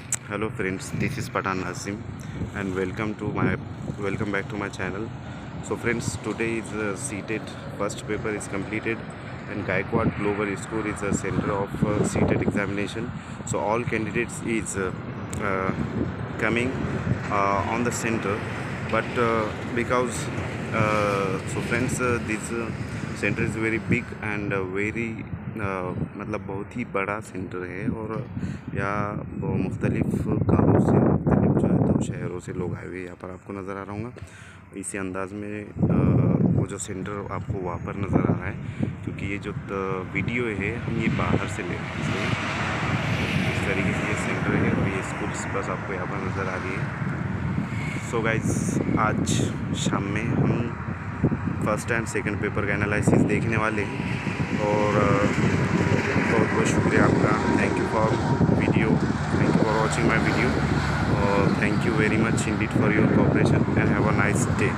Hello friends, this is Patan Nazim and welcome back to my channel. So friends, today is ctet first paper is completed and Gaikwad Global School is a center of ctet examination. So all candidates is coming on the center, but because so friends, this centre is very big and very मतलब बहुत ही बड़ा centre है। और यहाँ मुख्तलिफ़ गाँव से मुख्तलिफ़ जो है तो शहरों से लोग आए हुए यहाँ पर आपको नज़र आ रहा होगा। इसी अंदाज़ में वो जो सेंटर आपको वहाँ पर नज़र आ रहा है, क्योंकि ये जो वीडियो है हम ये बाहर से ले रहे हैं। इस तरीके से ये सेंटर है और ये स्कूल्स बस आपको यहाँ पर नज़र आ रही है। सो गाइस, आज शाम में हम फर्स्ट एंड सेकंड पेपर का एनालिसिस देखने वाले हैं। और बहुत बहुत शुक्रिया आपका। Thank you for watching my video और thank you very much indeed for your cooperation and have a nice day.